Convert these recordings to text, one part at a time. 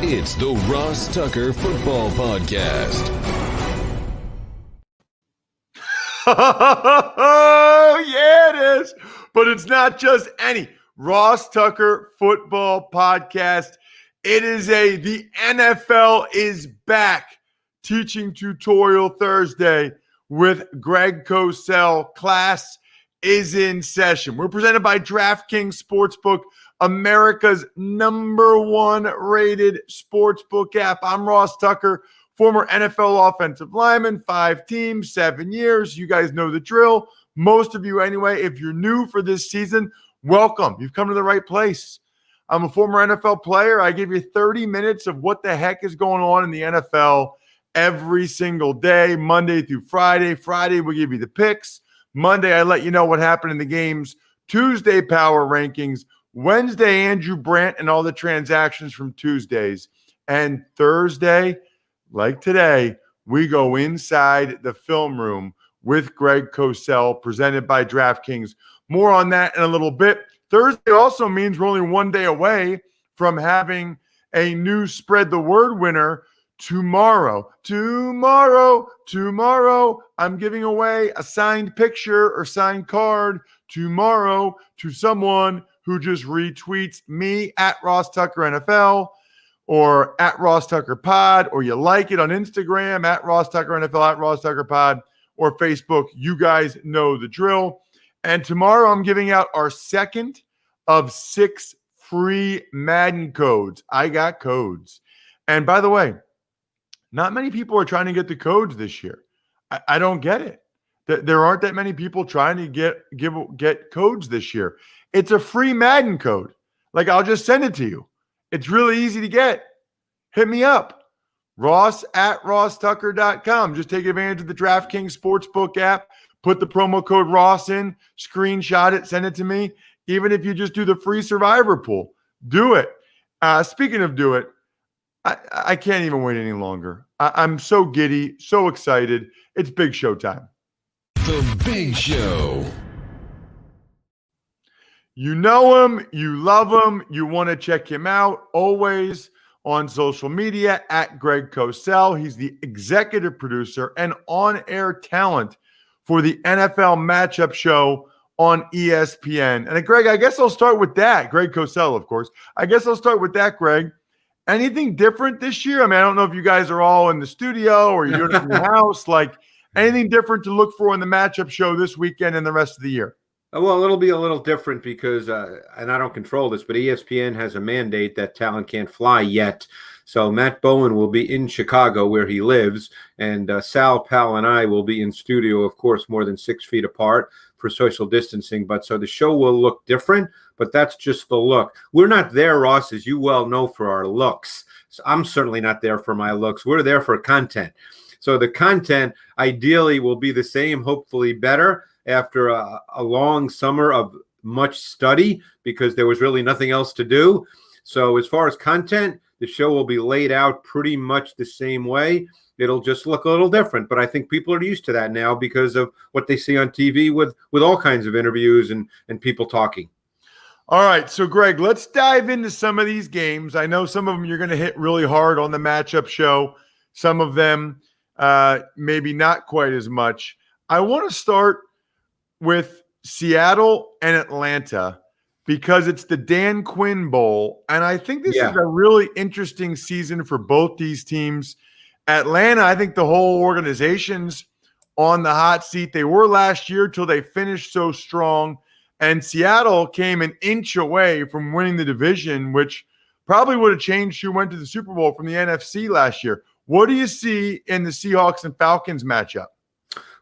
It's the Ross Tucker Football Podcast. Oh, yeah, it is. But it's not just any Ross Tucker Football Podcast. It is the NFL is back teaching tutorial Thursday with Greg Cosell. Class is in session. We're presented by DraftKings Sportsbook, America's #1 rated sportsbook app. I'm Ross Tucker, former NFL offensive lineman, 5 teams, 7 years. You guys know the drill. Most of you anyway. If you're new for this season, welcome. You've come to the right place. I'm a former NFL player. I give you 30 minutes of what the heck is going on in the NFL every single day, Monday through Friday. Friday, we give you the picks. Monday, I let you know what happened in the games. Tuesday, power rankings. Wednesday, Andrew Brandt and all the transactions from Tuesdays. And Thursday, like today, we go inside the film room with Greg Cosell, presented by DraftKings. More on that in a little bit. Thursday also means we're only one day away from having a new Spread the Word winner tomorrow. Tomorrow, I'm giving away a signed picture or signed card tomorrow to someone who just retweets me at Ross Tucker NFL or at RossTuckerPod, or you like it on Instagram at Ross Tucker NFL, at RossTuckerPod, or Facebook. You guys know the drill. And tomorrow I'm giving out our second of 6 free Madden codes. I got codes. And by the way, not many people are trying to get the codes this year. I don't get it. There aren't that many people trying to get codes this year. It's a free Madden code. Like, I'll just send it to you. It's really easy to get. Hit me up. Ross at RossTucker.com. Just take advantage of the DraftKings Sportsbook app. Put the promo code Ross in. Screenshot it. Send it to me. Even if you just do the free Survivor pool. Do it. Speaking of do it, I can't even wait any longer. I'm so giddy, so excited. It's Big Show time. The Big Show. You know him, you love him, you want to check him out, always on social media at Greg Cosell. He's the executive producer and on-air talent for the NFL Matchup Show on ESPN. And Greg, I guess I'll start with that. Greg Cosell, of course. I guess I'll start with that, Greg. Anything different this year? I mean, I don't know if you guys are all in the studio or you're doing it in your house. Like, anything different to look for in the Matchup Show this weekend and the rest of the year? Well, it'll be a little different because, and I don't control this, but ESPN has a mandate that talent can't fly yet. So Matt Bowen will be in Chicago where he lives, and Sal, Pal, and I will be in studio, of course, more than 6 feet apart for social distancing. But so the show will look different, but that's just the look. We're not there, Ross, as you well know, for our looks. So I'm certainly not there for my looks. We're there for content. So the content ideally will be the same, hopefully better, after a long summer of much study because there was really nothing else to do. So as far as content, the show will be laid out pretty much the same way. It'll just look a little different, but I think people are used to that now because of what they see on TV with all kinds of interviews and people talking. All right, so Greg, let's dive into some of these games. I know some of them you're going to hit really hard on the Matchup Show. Some of them maybe not quite as much. I want to start with Seattle and Atlanta because it's the Dan Quinn Bowl. And I think this is a really interesting season for both these teams. Atlanta, I think the whole organization's on the hot seat. They were last year till they finished so strong. And Seattle came an inch away from winning the division, which probably would have changed who went to the Super Bowl from the NFC last year. What do you see in the Seahawks and Falcons matchup?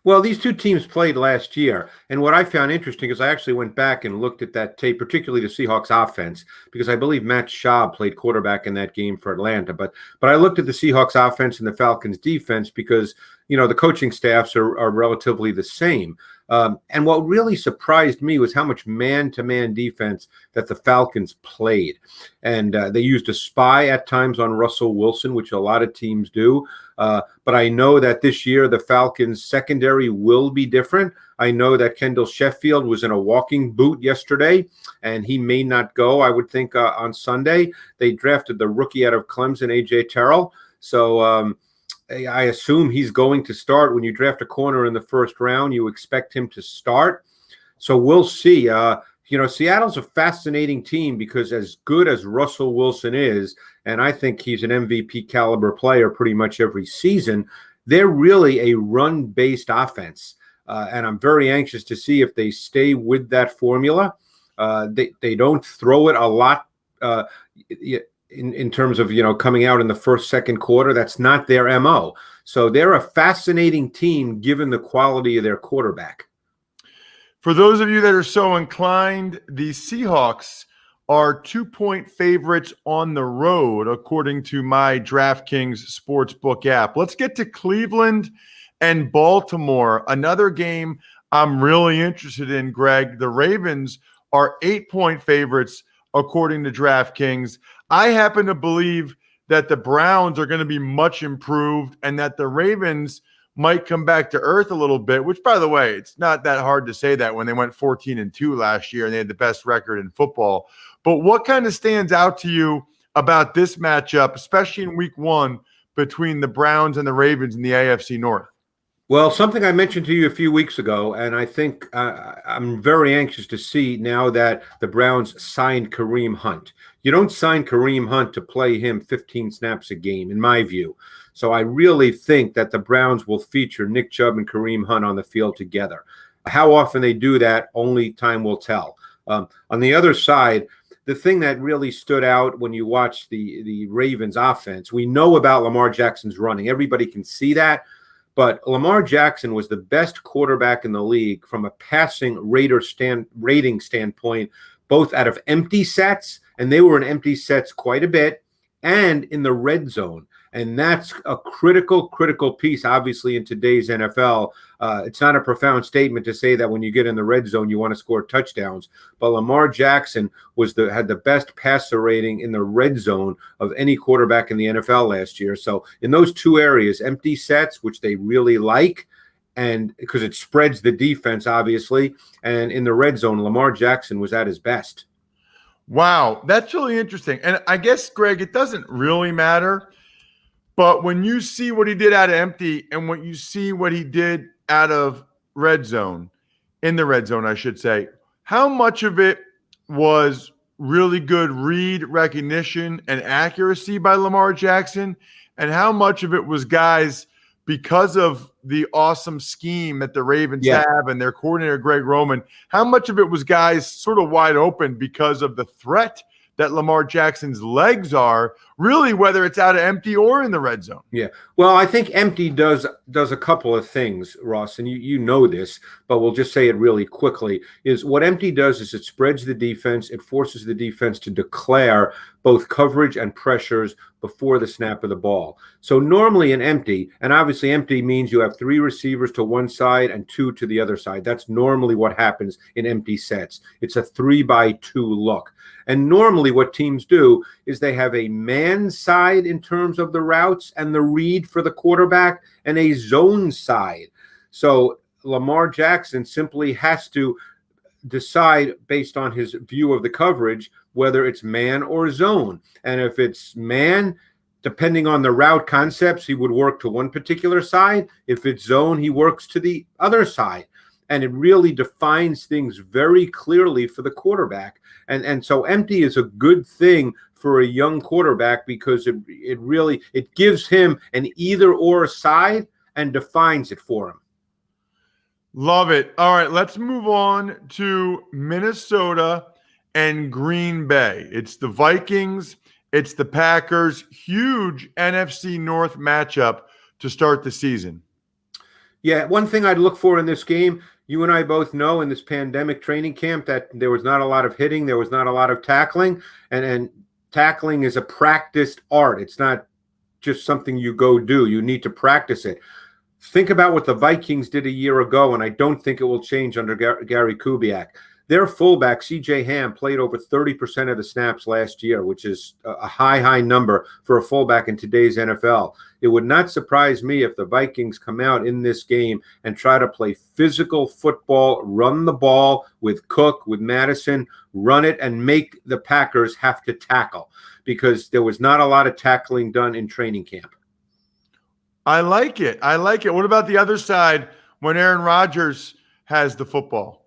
Well, these two teams played last year, and what I found interesting is I actually went back and looked at that tape, particularly the Seahawks offense, because I believe Matt Schaub played quarterback in that game for Atlanta. But I looked at the Seahawks offense and the Falcons defense because, you know, the coaching staffs are relatively the same. And what really surprised me was how much man-to-man defense that the Falcons played. And they used a spy at times on Russell Wilson, which a lot of teams do. But I know that this year the Falcons secondary will be different. I know that Kendall Sheffield was in a walking boot yesterday, and he may not go, I would think, on Sunday. They drafted the rookie out of Clemson, A.J. Terrell. So I assume he's going to start. When you draft a corner in the first round, you expect him to start. So we'll see. Seattle's a fascinating team because as good as Russell Wilson is, and I think he's an MVP caliber player pretty much every season, they're really a run-based offense. And I'm very anxious to see if they stay with that formula. They don't throw it a lot in terms of, coming out in the first, second quarter. That's not their MO. So they're a fascinating team given the quality of their quarterback. For those of you that are so inclined, the Seahawks are 2-point favorites on the road, according to my DraftKings Sportsbook app. Let's get to Cleveland and Baltimore, another game I'm really interested in, Greg. The Ravens are 8-point favorites, according to DraftKings. I happen to believe that the Browns are going to be much improved and that the Ravens might come back to earth a little bit, which, by the way, it's not that hard to say that when they went 14-2 last year and they had the best record in football. But what kind of stands out to you about this matchup, especially in week one, between the Browns and the Ravens in the AFC North? Well, something I mentioned to you a few weeks ago, and I think I'm very anxious to see now that the Browns signed Kareem Hunt. You don't sign Kareem Hunt to play him 15 snaps a game, in my view. So I really think that the Browns will feature Nick Chubb and Kareem Hunt on the field together. How often they do that, only time will tell. On the other side, the thing that really stood out when you watch the Ravens offense, we know about Lamar Jackson's running. Everybody can see that. But Lamar Jackson was the best quarterback in the league from a passing rating standpoint, both out of empty sets, and they were in empty sets quite a bit, and in the red zone. And that's a critical piece, obviously, in today's NFL. It's not a profound statement to say that when you get in the red zone, you want to score touchdowns. But Lamar Jackson had the best passer rating in the red zone of any quarterback in the NFL last year. So in those two areas, empty sets, which they really like, and because it spreads the defense, obviously, and in the red zone, Lamar Jackson was at his best. Wow, that's really interesting. And I guess, Greg, it doesn't really matter. But when you see what he did out of empty and when you see what he did out of red zone, in the red zone, I should say, how much of it was really good read recognition and accuracy by Lamar Jackson? And how much of it was guys, because of the awesome scheme that the Ravens have and their coordinator, Greg Roman, how much of it was guys sort of wide open because of the threat that Lamar Jackson's legs are, really, whether it's out of empty or in the red zone? Yeah. Well, I think empty does a couple of things, Ross, and you know this, but we'll just say it really quickly, is what empty does is it spreads the defense. It forces the defense to declare both coverage and pressures before the snap of the ball. So normally in empty, and obviously empty means you have 3 receivers to one side and 2 to the other side. That's normally what happens in empty sets. It's a 3-by-2 look. And normally what teams do is they have a man side in terms of the routes and the read for the quarterback and a zone side. So Lamar Jackson simply has to decide based on his view of the coverage whether it's man or zone. And if it's man, depending on the route concepts, he would work to one particular side. If it's zone, he works to the other side. And it really defines things very clearly for the quarterback. And so empty is a good thing for a young quarterback because it gives him an either or side and defines it for him. Love it. All right, let's move on to Minnesota and Green Bay. It's the Vikings. It's the Packers. Huge NFC North matchup to start the season. Yeah, one thing I'd look for in this game, you and I both know in this pandemic training camp that there was not a lot of hitting, there was not a lot of tackling, and tackling is a practiced art. It's not just something you go do. You need to practice it. Think about what the Vikings did a year ago, and I don't think it will change under Gary Kubiak. Their fullback, C.J. Ham, played over 30% of the snaps last year, which is a high number for a fullback in today's NFL. It would not surprise me if the Vikings come out in this game and try to play physical football, run the ball with Cook, with Madison, run it, and make the Packers have to tackle, because there was not a lot of tackling done in training camp. I like it. What about the other side when Aaron Rodgers has the football?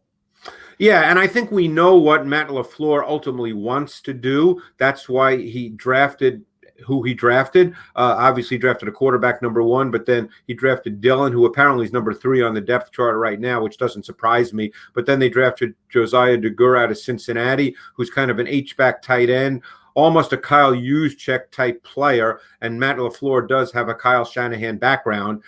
Yeah, and I think we know what Matt LaFleur ultimately wants to do. That's why he drafted who he drafted. Obviously drafted a quarterback #1, but then he drafted Dillon, who apparently is #3 on the depth chart right now, which doesn't surprise me. But then they drafted Josiah DeGuara out of Cincinnati, who's kind of an H-back tight end, almost a Kyle Juszczyk type player, and Matt LaFleur does have a Kyle Shanahan background.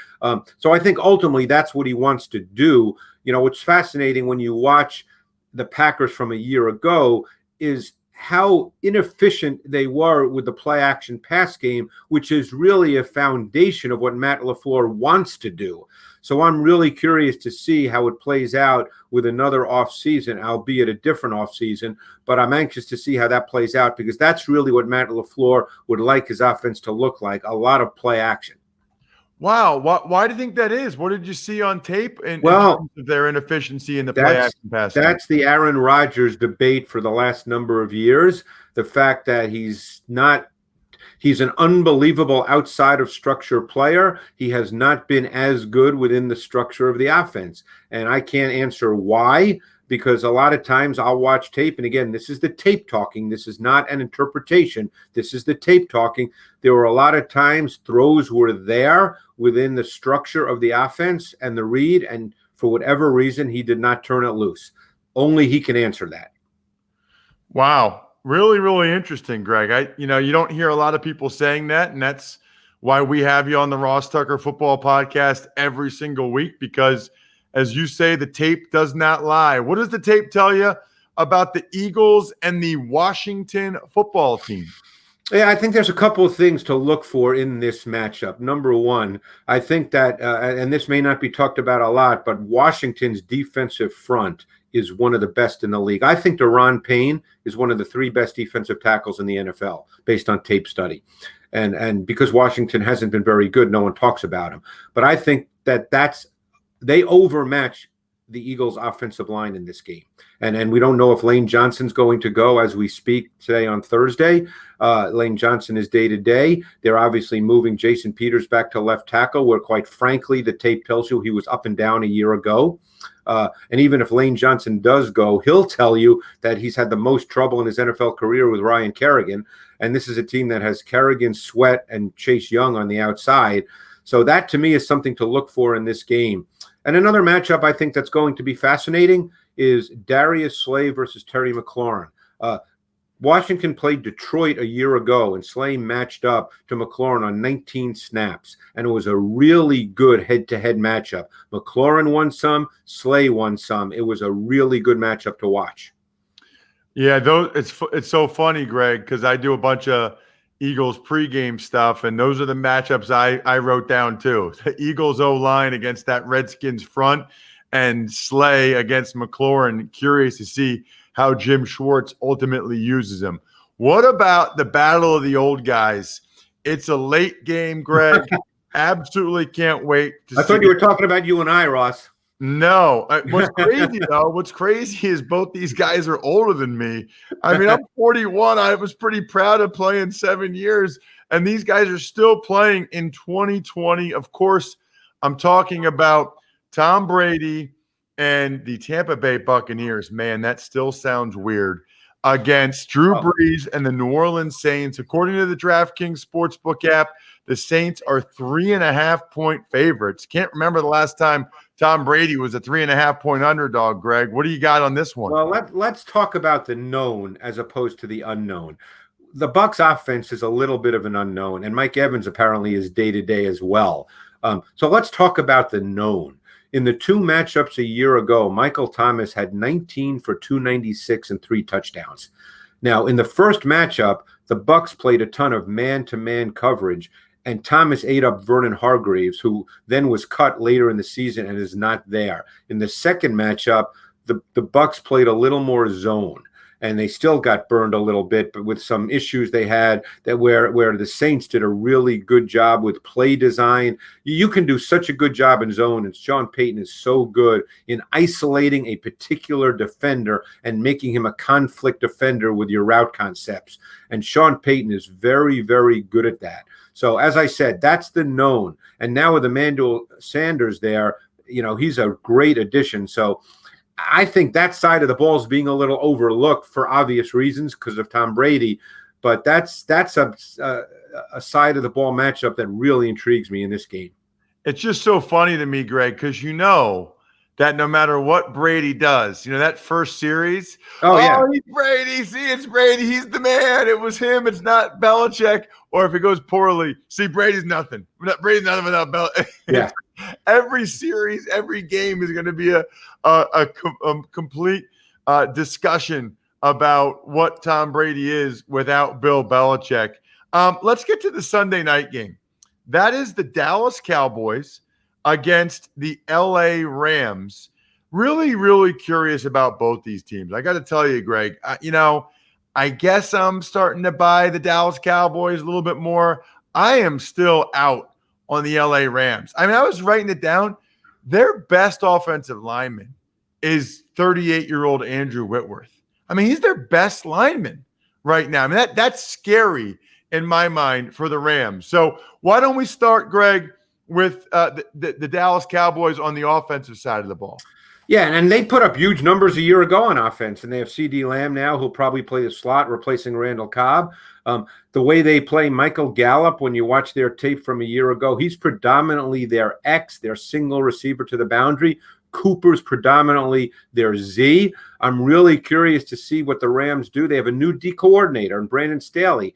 So I think ultimately that's what he wants to do. You know, what's fascinating when you watch the Packers from a year ago is how inefficient they were with the play-action pass game, which is really a foundation of what Matt LaFleur wants to do. So I'm really curious to see how it plays out with another offseason, albeit a different offseason. But I'm anxious to see how that plays out, because that's really what Matt LaFleur would like his offense to look like, a lot of play action. Wow. Why do you think that is? What did you see on tape in terms of their inefficiency in the play-action pass? That's the Aaron Rodgers debate for the last number of years. The fact that he's an unbelievable outside of structure player. He has not been as good within the structure of the offense. And I can't answer why, because a lot of times I'll watch tape. And again, this is the tape talking. This is not an interpretation. This is the tape talking. There were a lot of times throws were there within the structure of the offense and the read, and for whatever reason, he did not turn it loose. Only he can answer that. Wow. Really, really interesting, Greg. You don't hear a lot of people saying that, and that's why we have you on the Ross Tucker Football Podcast every single week, because as you say, the tape does not lie. What does the tape tell you about the Eagles and the Washington football team? Yeah, I think there's a couple of things to look for in this matchup. #1, I think that, and this may not be talked about a lot, but Washington's defensive front is one of the best in the league. I think Daron Payne is one of the 3 best defensive tackles in the NFL based on tape study. And because Washington hasn't been very good, no one talks about him. But I think that they overmatch the Eagles' offensive line in this game. And we don't know if Lane Johnson's going to go as we speak today on Thursday. Lane Johnson is day-to-day. They're obviously moving Jason Peters back to left tackle, where quite frankly the tape tells you he was up and down a year ago. And even if Lane Johnson does go, he'll tell you that he's had the most trouble in his NFL career with Ryan Kerrigan. And this is a team that has Kerrigan, Sweat, and Chase Young on the outside. So that, to me, is something to look for in this game. And another matchup I think that's going to be fascinating is Darius Slay versus Terry McLaurin. Washington played Detroit a year ago, and Slay matched up to McLaurin on 19 snaps, and it was a really good head-to-head matchup. McLaurin won some, Slay won some. It was a really good matchup to watch. Yeah, it's so funny, Greg, because I do a bunch of Eagles pregame stuff, and those are the matchups I wrote down too. The Eagles O-line against that Redskins front, and Slay against McLaurin. Curious to see how Jim Schwartz ultimately uses him. What about the battle of the old guys? It's a late game, Greg. Absolutely can't wait to see. I thought you were talking about you and I, Ross. No. What's crazy, though, what's crazy is both these guys are older than me. I mean, I'm 41. I was pretty proud of playing 7 years, and these guys are still playing in 2020. Of course, I'm talking about Tom Brady and the Tampa Bay Buccaneers. Man, that still sounds weird. Against Drew Brees and the New Orleans Saints. According to the DraftKings Sportsbook app, the Saints are 3.5-point favorites. Can't remember the last time Tom Brady was a 3.5-point underdog, Greg. What do you got on this one? Well, let's talk about the known as opposed to the unknown. The Bucs offense is a little bit of an unknown, and Mike Evans apparently is day-to-day as well. So let's talk about the known. In the 2 matchups a year ago, Michael Thomas had 19 for 296 and 3 touchdowns. Now, in the first matchup, the Bucs played a ton of man-to-man coverage, and Thomas ate up Vernon Hargreaves, who then was cut later in the season and is not there. In the second matchup, the Bucks played a little more zone, and they still got burned a little bit, but with some issues they had that where the Saints did a really good job with play design. You can do such a good job in zone, and Sean Payton is so good in isolating a particular defender and making him a conflict defender with your route concepts. And Sean Payton is very, very good at that. So as I said, that's the known. And now with Emmanuel Sanders there, he's a great addition. So I think that side of the ball is being a little overlooked for obvious reasons because of Tom Brady. But that's a side of the ball matchup that really intrigues me in this game. It's just so funny to me, Greg, because that no matter what Brady does, that first series, yeah, he's Brady. See, it's Brady. He's the man. It was him. It's not Belichick. Or if it goes poorly, see, Brady's nothing. Brady's nothing without Belichick. Yeah. Every series, every game is going to be a complete discussion about what Tom Brady is without Bill Belichick. Let's get to the Sunday night game. That is the Dallas Cowboys against the LA Rams. Really, really curious about both these teams. I got to tell you, Greg, I guess I'm starting to buy the Dallas Cowboys a little bit more. I am still out on the LA Rams. I mean, I was writing it down. Their best offensive lineman is 38-year-old Andrew Whitworth. I mean, he's their best lineman right now. I mean, that's scary in my mind for the Rams. So why don't we start, Greg, with the Dallas Cowboys on the offensive side of the ball? Yeah, and they put up huge numbers a year ago on offense, and they have C.D. Lamb now, who'll probably play the slot, replacing Randall Cobb. The way they play Michael Gallup, when you watch their tape from a year ago, he's predominantly their X, their single receiver to the boundary. Cooper's predominantly their Z. I'm really curious to see what the Rams do. They have a new D coordinator, and Brandon Staley.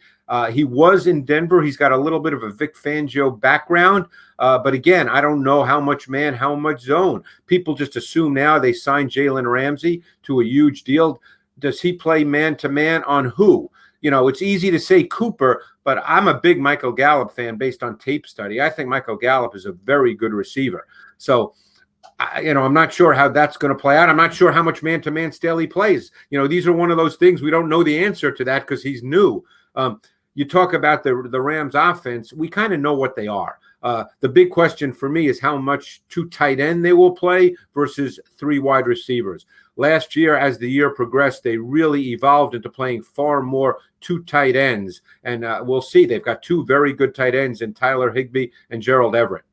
He was in Denver. He's got a little bit of a Vic Fangio background. But again, I don't know how much man, how much zone. People just assume now they signed Jalen Ramsey to a huge deal. Does he play man-to-man on who? It's easy to say Cooper, but I'm a big Michael Gallup fan based on tape study. I think Michael Gallup is a very good receiver. So, I'm not sure how that's going to play out. I'm not sure how much man-to-man Staley plays. These are one of those things we don't know the answer to that because he's new. You talk about the Rams offense. We kind of know what they are. The big question for me is how much two tight end they will play versus three wide receivers. Last year, as the year progressed, they really evolved into playing far more two tight ends. And we'll see. They've got two very good tight ends in Tyler Higbee and Gerald Everett.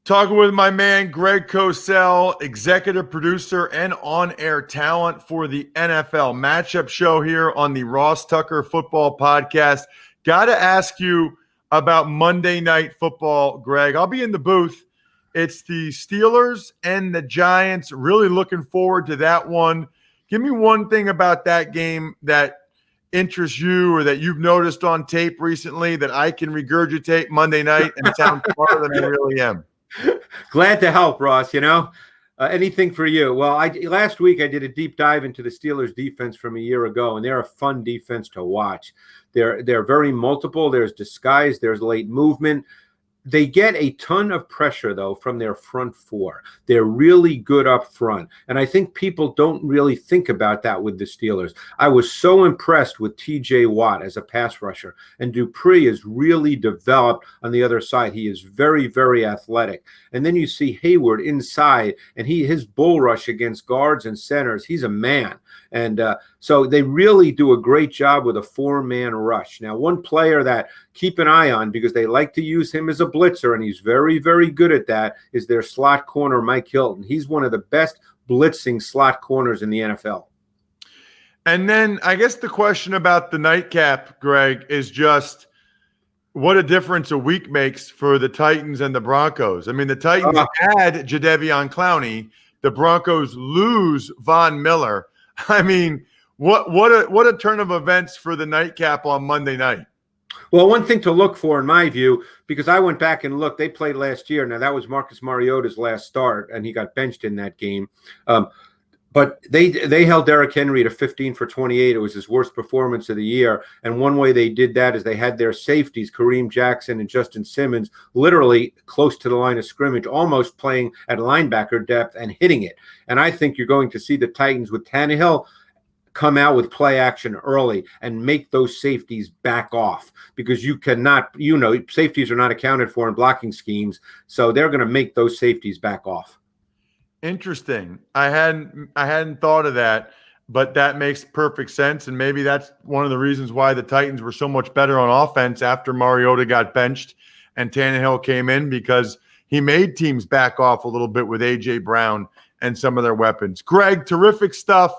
Talking with my man, Greg Cosell, executive producer and on-air talent for the NFL Matchup Show here on the Ross Tucker Football Podcast. Got to ask you about Monday Night Football, Greg. I'll be in the booth. It's the Steelers and the Giants. Really looking forward to that one. Give me one thing about that game that interests you or that you've noticed on tape recently that I can regurgitate Monday night and sound smarter than I really am. Glad to help, Ross. Anything for you. Well, last week I did a deep dive into the Steelers defense from a year ago, and they're a fun defense to watch. They're very multiple. There's disguise. There's late movement. They get a ton of pressure, though, from their front four. They're really good up front. And I think people don't really think about that with the Steelers. I was so impressed with T.J. Watt as a pass rusher. And Dupree is really developed on the other side. He is very, very athletic. And then you see Hayward inside, and his bull rush against guards and centers, he's a man. And so they really do a great job with a four-man rush. Now, one player that keep an eye on because they like to use him as a blitzer, and he's very, very good at that, is their slot corner, Mike Hilton. He's one of the best blitzing slot corners in the NFL. And then I guess the question about the nightcap, Greg, is just what a difference a week makes for the Titans and the Broncos. I mean, the Titans add Jadeveon Clowney. The Broncos lose Von Miller. I mean, what a turn of events for the nightcap on Monday night. Well, one thing to look for, in my view, because I went back and looked, they played last year. Now, that was Marcus Mariota's last start, and he got benched in that game. But they held Derrick Henry to 15 for 28. It was his worst performance of the year. And one way they did that is they had their safeties, Kareem Jackson and Justin Simmons, literally close to the line of scrimmage, almost playing at linebacker depth and hitting it. And I think you're going to see the Titans with Tannehill come out with play action early and make those safeties back off, because you cannot, safeties are not accounted for in blocking schemes. So they're going to make those safeties back off. Interesting. I hadn't thought of that, but that makes perfect sense. And maybe that's one of the reasons why the Titans were so much better on offense after Mariota got benched and Tannehill came in, because he made teams back off a little bit with A.J. Brown and some of their weapons. Greg, terrific stuff.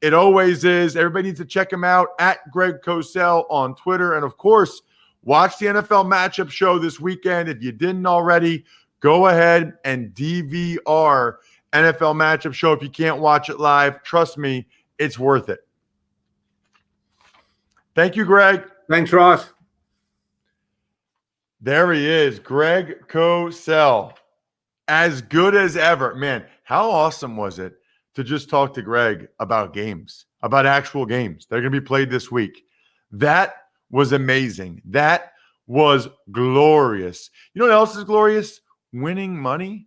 It always is. Everybody needs to check him out at Greg Cosell on Twitter. And, of course, watch the NFL matchup show this weekend. If you didn't already, go ahead and DVR NFL matchup show. If you can't watch it live, trust me, it's worth it. Thank you, Greg. Thanks, Ross. There he is, Greg Cosell. As good as ever. Man, how awesome was it to just talk to Greg about games, about actual games that are going to be played this week? That was amazing. That was glorious. You know what else is glorious? Winning money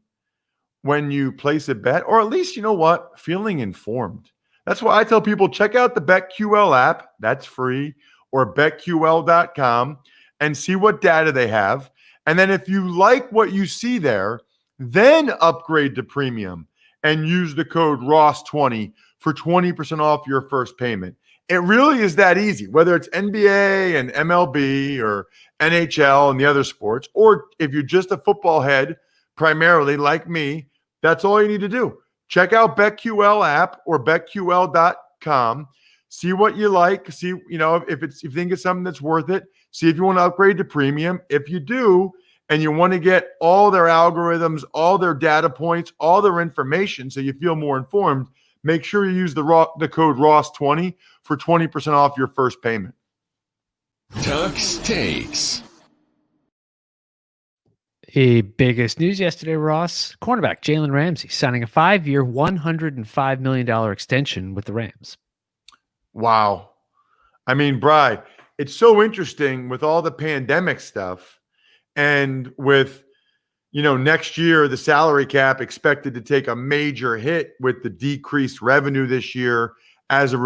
when you place a bet, or at least, you know what, feeling informed. That's why I tell people, check out the BetQL app. That's free. Or betql.com and see what data they have. And then if you like what you see there, then upgrade to premium and use the code ROSS20 for 20% off your first payment. It really is that easy, whether it's NBA and MLB or NHL and the other sports, or if you're just a football head, primarily like me, that's all you need to do. Check out BetQL app or betql.com. See what you like. See, if you think it's something that's worth it. See if you want to upgrade to premium. If you do, and you want to get all their algorithms, all their data points, all their information, so you feel more informed, make sure you use the code ROSS20 for 20% off your first payment. Tuck's Takes. The biggest news yesterday, Ross, cornerback Jalen Ramsey signing a 5-year, $105 million extension with the Rams. Wow. I mean, Bri, it's so interesting with all the pandemic stuff and with, next year, the salary cap expected to take a major hit with the decreased revenue this year as a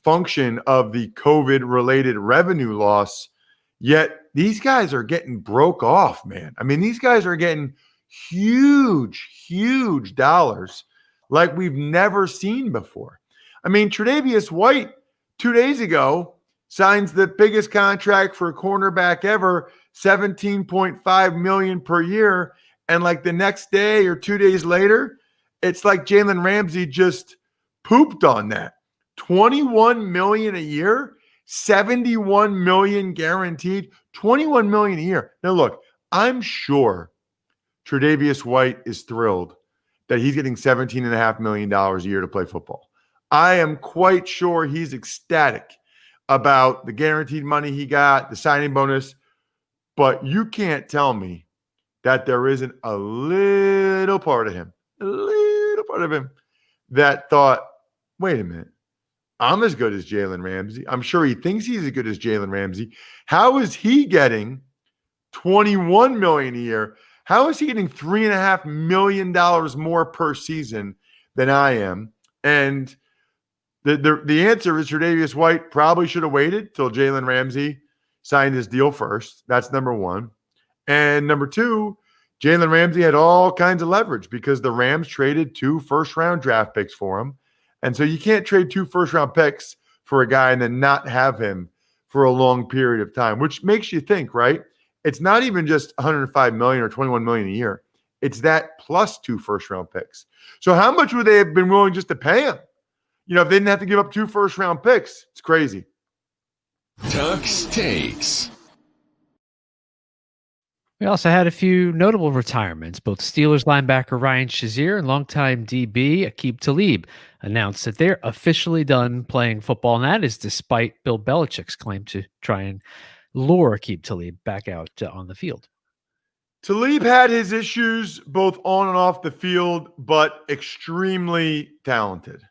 function of the COVID-related revenue loss. Yet these guys are getting broke off, man. I mean, these guys are getting huge, huge dollars like we've never seen before. I mean, Tre'Davious White 2 days ago signs the biggest contract for a cornerback ever, $17.5 million per year. And like the next day or 2 days later, it's like Jalen Ramsey just pooped on that. $21 million a year. 71 million guaranteed, 21 million a year. Now, look, I'm sure Tre'Davious White is thrilled that he's getting $17.5 million a year to play football. I am quite sure he's ecstatic about the guaranteed money he got, the signing bonus, but you can't tell me that there isn't a little part of him that thought, wait a minute, I'm as good as Jalen Ramsey. I'm sure he thinks he's as good as Jalen Ramsey. How is he getting $21 million a year? How is he getting $3.5 million more per season than I am? And the answer is Tre'Davious White probably should have waited till Jalen Ramsey signed his deal first. That's number one. And number two, Jalen Ramsey had all kinds of leverage because the Rams traded 2 first-round draft picks for him. And so you can't trade 2 first-round picks for a guy and then not have him for a long period of time, which makes you think, right? It's not even just $105 million or $21 million a year. It's that plus 2 first-round picks. So how much would they have been willing just to pay him? If they didn't have to give up 2 first-round picks. It's crazy. Tuck's Takes. We also had a few notable retirements. Both Steelers linebacker Ryan Shazier and longtime DB Aqib Talib announced that they're officially done playing football, and that is despite Bill Belichick's claim to try and lure Aqib Talib back out on the field. Talib had his issues both on and off the field, but extremely talented.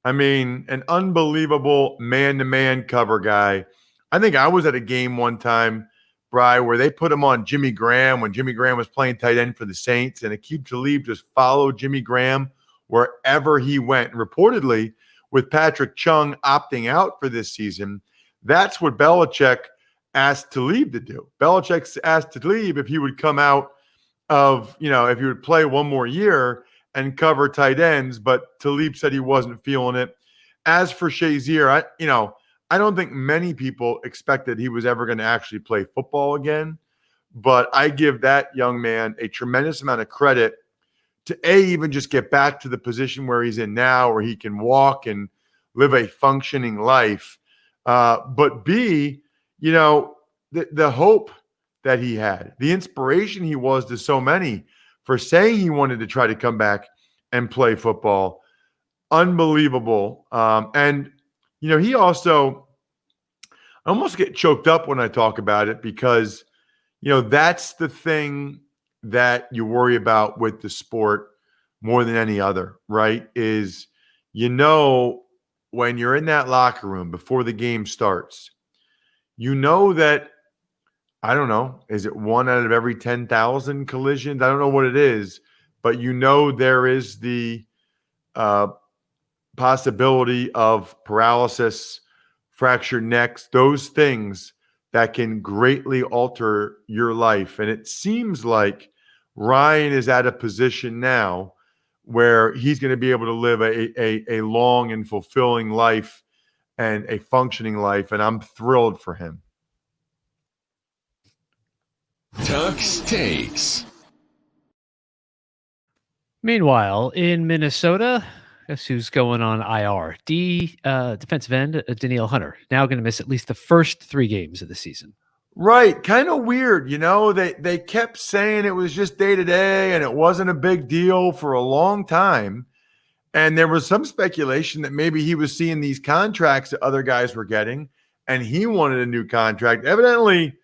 I mean, an unbelievable man-to-man cover guy. I think I was at a game one time, Bri, where they put him on Jimmy Graham when Jimmy Graham was playing tight end for the Saints, and Aqib Talib just followed Jimmy Graham wherever he went. And reportedly, with Patrick Chung opting out for this season, that's what Belichick asked Talib to do. Belichick asked Talib if he would come out if he would play one more year and cover tight ends, but Talib said he wasn't feeling it. As for Shazier, I don't think many people expected he was ever going to actually play football again, but I give that young man a tremendous amount of credit to even just get back to the position where he's in now, where he can walk and live a functioning life. But B, the hope that he had, the inspiration he was to so many for saying he wanted to try to come back and play football. Unbelievable. And he also, I almost get choked up when I talk about it because, that's the thing that you worry about with the sport more than any other, right? Is, when you're in that locker room before the game starts, that, I don't know, is it 1 out of every 10,000 collisions? I don't know what it is, but there is the possibility of paralysis, fractured necks, those things that can greatly alter your life. And it seems like Ryan is at a position now where he's going to be able to live a long and fulfilling life and a functioning life. And I'm thrilled for him. Tuck's Takes. Meanwhile, in Minnesota, guess who's going on IR? Defensive end Danielle Hunter, now going to miss at least the first 3 games of the season. Right. Kind of weird. They kept saying it was just day-to-day and it wasn't a big deal for a long time. And there was some speculation that maybe he was seeing these contracts that other guys were getting and he wanted a new contract. Evidently,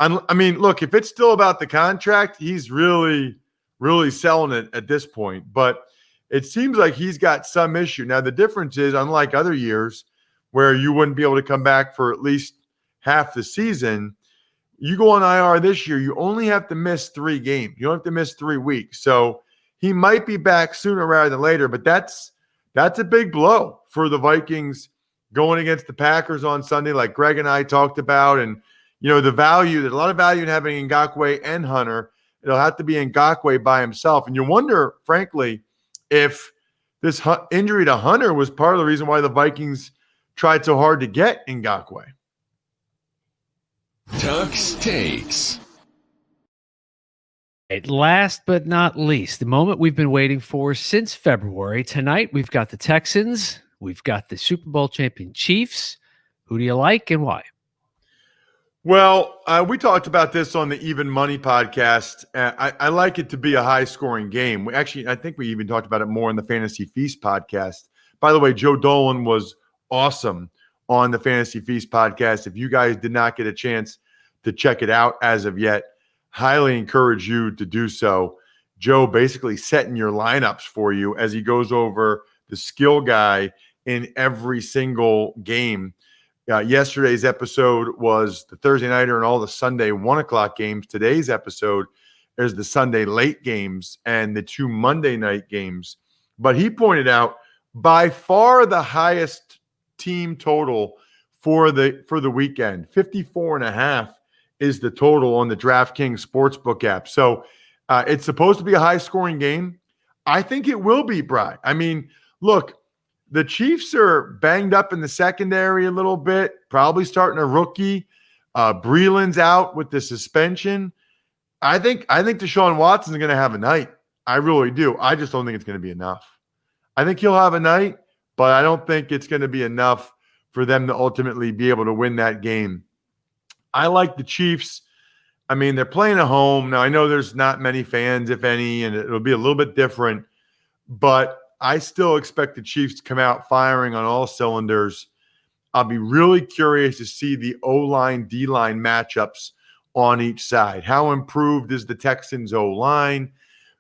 look, if it's still about the contract, he's really, really selling it at this point. But it seems like he's got some issue. Now, the difference is, unlike other years where you wouldn't be able to come back for at least half the season, you go on IR this year, you only have to miss 3 games. You don't have to miss 3 weeks. So he might be back sooner rather than later, but that's a big blow for the Vikings going against the Packers on Sunday, like Greg and I talked about. And, there's a lot of value in having Ngakoue and Hunter. It'll have to be Ngakoue by himself. And you wonder, frankly, if this injury to Hunter was part of the reason why the Vikings tried so hard to get Ngakoue. Tuck's Takes. Last but not least, the moment we've been waiting for since February. Tonight, we've got the Texans. We've got the Super Bowl champion Chiefs. Who do you like and why? Well, we talked about this on the Even Money podcast. I like it to be a high-scoring game. I think we even talked about it more in the Fantasy Feast podcast. By the way, Joe Dolan was awesome on the Fantasy Feast podcast. If you guys did not get a chance to check it out as of yet, highly encourage you to do so. Joe basically setting your lineups for you as he goes over the skill guy in every single game. Yesterday's episode was the Thursday nighter and all the Sunday 1:00 games. Today's episode is the Sunday late games and the 2 Monday night games. But he pointed out by far the highest team total for the weekend. 54.5 is the total on the DraftKings Sportsbook app. So it's supposed to be a high-scoring game. I think it will be, Bri. Look, the Chiefs are banged up in the secondary a little bit, probably starting a rookie. Breeland's out with the suspension. I think Deshaun Watson's going to have a night. I really do. I just don't think it's going to be enough. I think he'll have a night, but I don't think it's going to be enough for them to ultimately be able to win that game. I like the Chiefs. They're playing at home. Now, I know there's not many fans, if any, and it'll be a little bit different, but I still expect the Chiefs to come out firing on all cylinders. I'll be really curious to see the O-line, D-line matchups on each side. How improved is the Texans O-line?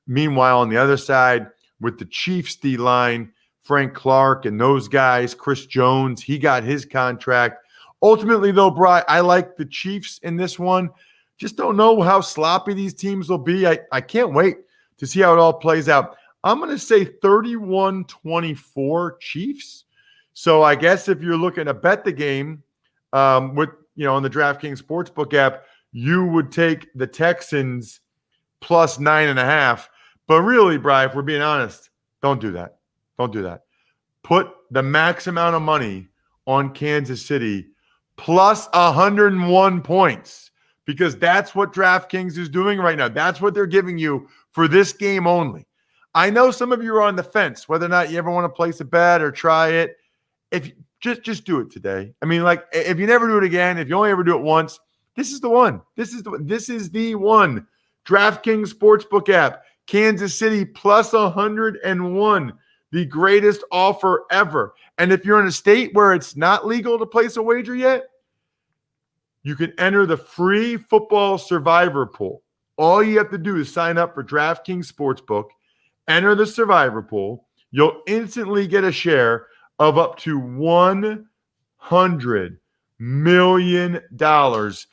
Meanwhile, on the other side, with the Chiefs D-line, Frank Clark and those guys, Chris Jones, he got his contract. Ultimately, though, Bri, I like the Chiefs in this one. Just don't know how sloppy these teams will be. I can't wait to see how it all plays out. I'm going to say 31-24 Chiefs. So I guess if you're looking to bet the game with, on the DraftKings Sportsbook app, you would take the Texans plus 9.5. But really, Bri, if we're being honest, don't do that. Don't do that. Put the max amount of money on Kansas City plus 101 points, because that's what DraftKings is doing right now. That's what they're giving you for this game only. I know some of you are on the fence whether or not you ever want to place a bet or try it. If just do it today. I mean, like, if you never do it again, if you only ever do it once, this is the one. This is the one. DraftKings Sportsbook app, Kansas City plus 101, the greatest offer ever. And if you're in a state where it's not legal to place a wager yet, you can enter the free football survivor pool. All you have to do is sign up for DraftKings Sportsbook, enter the survivor pool. You'll instantly get a share of up to $100 million in giveaways.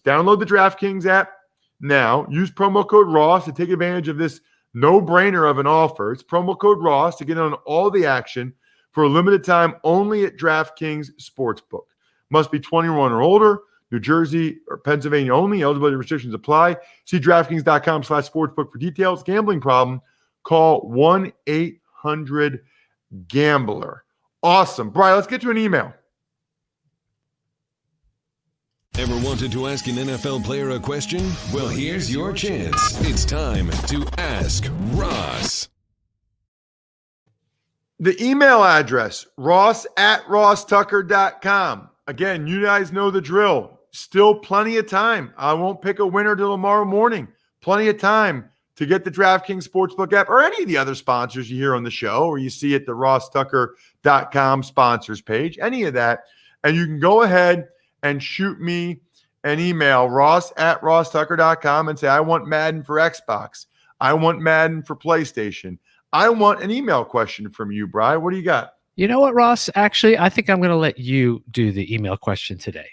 Download the DraftKings app now. Use promo code Ross to take advantage of this no-brainer of an offer. It's promo code Ross to get on all the action for a limited time only at DraftKings Sportsbook. Must be 21 or older. New Jersey or Pennsylvania only. Eligibility restrictions apply. See DraftKings.com/sportsbook for details. Gambling problem? Call 1-800-GAMBLER. Awesome. Brian, let's get to an email. Ever wanted to ask an NFL player a question? Well, here's your chance. It's time to Ask Ross. The email address, ross@rosstucker.com. Again, you guys know the drill. Still plenty of time. I won't pick a winner till tomorrow morning. Plenty of time to get the DraftKings Sportsbook app or any of the other sponsors you hear on the show or you see at the RossTucker.com sponsors page, any of that. And you can go ahead and shoot me an email, ross@rosstucker.com, and say, I want Madden for Xbox. I want Madden for PlayStation. I want an email question from you, Bri. What do you got? You know what, Ross? Actually, I think I'm going to let you do the email question today.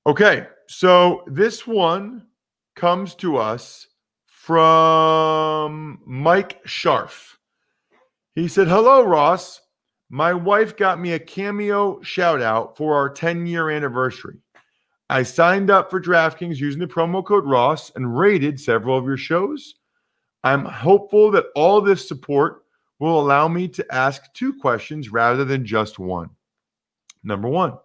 Okay, so this one comes to us from Mike Scharf. He said, hello, Ross. My wife got me a cameo shout out for our 10-year anniversary. I signed up for DraftKings using the promo code Ross and rated several of your shows. I'm hopeful that all this support will allow me to ask 2 questions rather than just one. Number 1,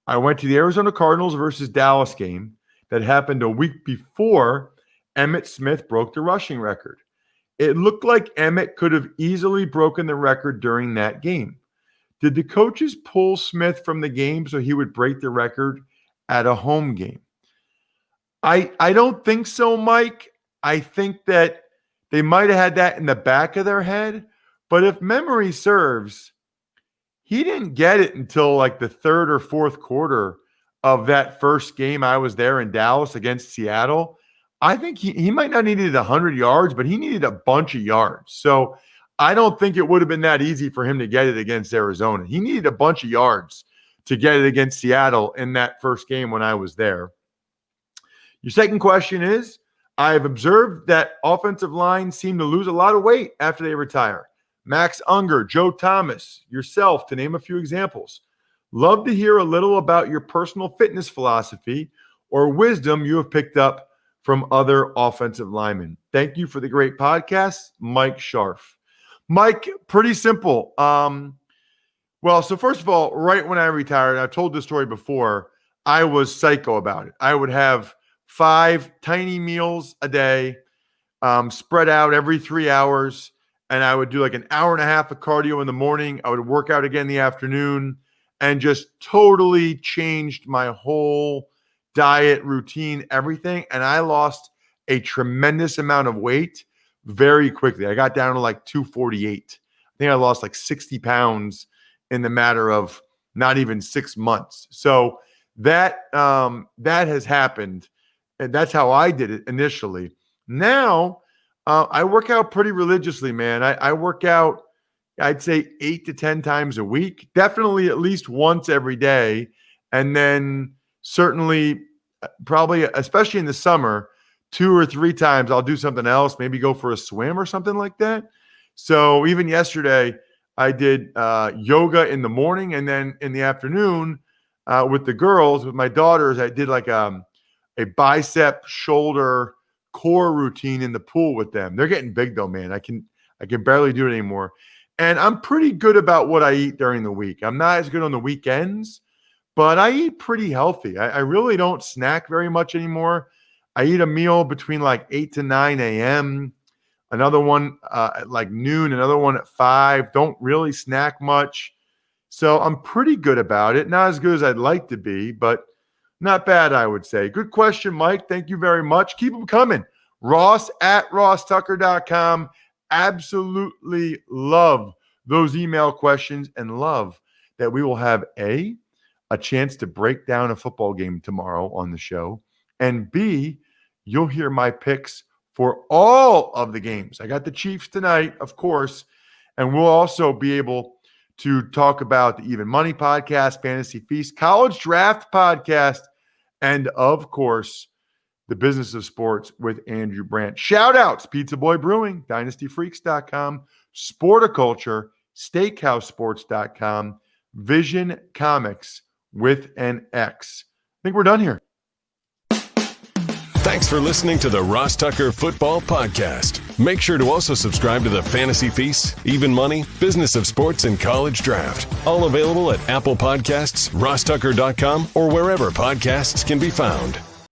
I went to the Arizona Cardinals versus Dallas game that happened a week before Emmitt Smith broke the rushing record. It looked like Emmitt could have easily broken the record during that game. Did the coaches pull Smith from the game so he would break the record at a home game? I don't think so, Mike. I think that they might have had that in the back of their head. But if memory serves, he didn't get it until like the 3rd or 4th quarter of that first game I was there in Dallas against Seattle. I think he might not needed 100 yards, but he needed a bunch of yards. So I don't think it would have been that easy for him to get it against Arizona. He needed a bunch of yards to get it against Seattle in that first game when I was there. Your second question is, I have observed that offensive lines seem to lose a lot of weight after they retire. Max Unger, Joe Thomas, yourself, to name a few examples. Love to hear a little about your personal fitness philosophy or wisdom you have picked up from other offensive linemen. Thank you for the great podcast, Mike Scharf. Mike, pretty simple. Well, so first of all, right when I retired, I've told this story before, I was psycho about it. I would have 5 tiny meals a day, spread out every 3 hours, and I would do like an hour and a half of cardio in the morning. I would work out again in the afternoon, and just totally changed my whole diet, routine, everything. And I lost a tremendous amount of weight very quickly. I got down to like 248. I think I lost like 60 pounds in the matter of not even 6 months. So that has happened, and that's how I did it initially. Now I work out pretty religiously, man. I work out, I'd say 8 to 10 times a week, definitely at least once every day. And then certainly, probably, especially in the summer, 2 or 3 times I'll do something else, maybe go for a swim or something like that. So even yesterday, I did yoga in the morning, and then in the afternoon with the girls, with my daughters, I did like a bicep, shoulder, core routine in the pool with them. They're getting big though, man. I can barely do it anymore. And I'm pretty good about what I eat during the week. I'm not as good on the weekends, but I eat pretty healthy. I really don't snack very much anymore. I eat a meal between like 8 to 9 a.m., another one at like noon, another one at 5. Don't really snack much. So I'm pretty good about it. Not as good as I'd like to be, but not bad, I would say. Good question, Mike. Thank you very much. Keep them coming. Ross at RossTucker.com. Absolutely love those email questions, and love that we will have a chance to break down a football game tomorrow on the show, and B, you'll hear my picks for all of the games. I got the Chiefs tonight, of course, and we'll also be able to talk about the Even Money podcast, Fantasy Feast, College Draft podcast, and of course, the Business of Sports with Andrew Brandt. Shout outs, Pizza Boy Brewing, DynastyFreaks.com, Sporticulture, SteakhouseSports.com, Vision Comics with an X. I think we're done here. Thanks for listening to the Ross Tucker Football Podcast. Make sure to also subscribe to the Fantasy Feast, Even Money, Business of Sports, and College Draft. All available at Apple Podcasts, RossTucker.com, or wherever podcasts can be found.